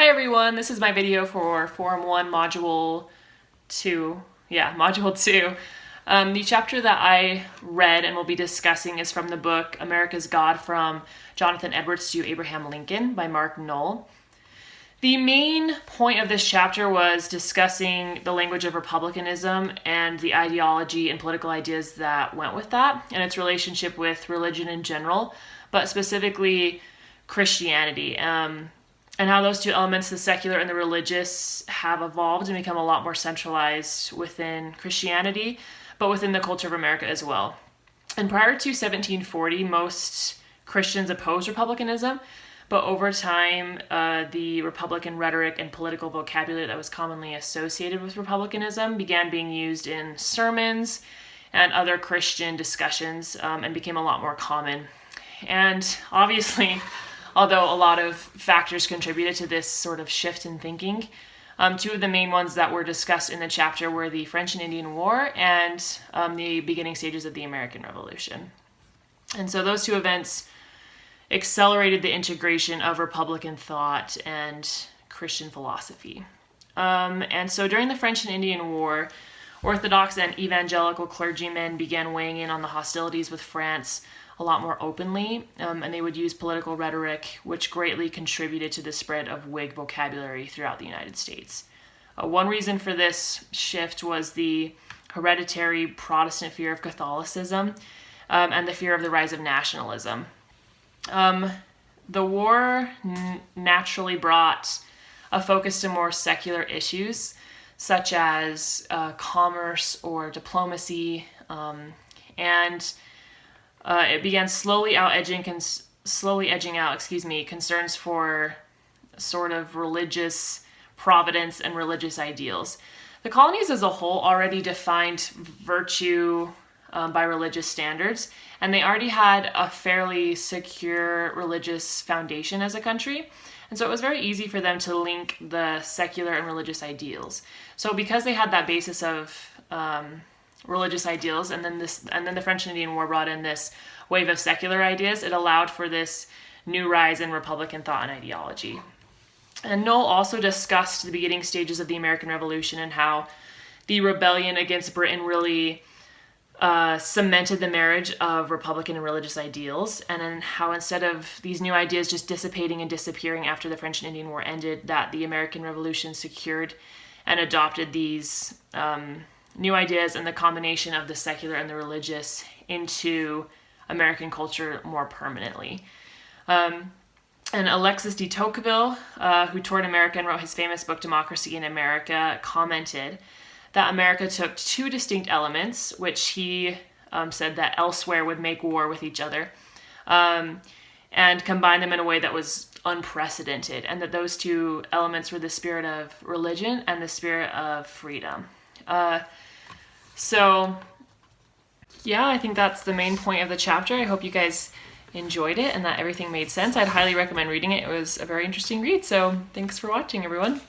Hi everyone, this is my video for Form 1 Module 2. Module 2. The chapter that I read and will be discussing is from the book America's God from Jonathan Edwards to Abraham Lincoln by Mark Noll. The main point of this chapter was discussing the language of republicanism and the ideology and political ideas that went with that, and its relationship with religion in general, but specifically Christianity. And how those two elements, the secular and the religious, have evolved and become a lot more centralized within Christianity, but within the culture of America as well. And prior to 1740, most Christians opposed republicanism, but over time, the Republican rhetoric and political vocabulary that was commonly associated with republicanism began being used in sermons and other Christian discussions, and became a lot more common. And obviously, although a lot of factors contributed to this sort of shift in thinking, two of the main ones that were discussed in the chapter were the French and Indian War and the beginning stages of the American Revolution. And so those two events accelerated the integration of Republican thought and Christian philosophy. And so during the French and Indian War, Orthodox and evangelical clergymen began weighing in on the hostilities with France a lot more openly, and they would use political rhetoric, which greatly contributed to the spread of Whig vocabulary throughout the United States. One reason for this shift was the hereditary Protestant fear of Catholicism, and the fear of the rise of nationalism. The war naturally brought a focus to more secular issues, such as commerce or diplomacy, and it began slowly edging out concerns for sort of religious providence and religious ideals. The colonies as a whole already defined virtue by religious standards, and they already had a fairly secure religious foundation as a country. And so it was very easy for them to link the secular and religious ideals. So because they had that basis of religious ideals, and then the French and Indian War brought in this wave of secular ideas, it allowed for this new rise in Republican thought and ideology. And Noll also discussed the beginning stages of the American Revolution and how the rebellion against Britain really cemented the marriage of Republican and religious ideals, and then how instead of these new ideas just dissipating and disappearing after the French and Indian War ended, that the American Revolution secured and adopted these new ideas and the combination of the secular and the religious into American culture more permanently. And Alexis de Tocqueville, who toured America and wrote his famous book Democracy in America, commented that America took two distinct elements, which he said that elsewhere would make war with each other, and combined them in a way that was unprecedented, and that those two elements were the spirit of religion and the spirit of freedom. So I think that's the main point of the chapter. I hope you guys enjoyed it and that everything made sense. I'd highly recommend reading it. It was a very interesting read, so thanks for watching, everyone.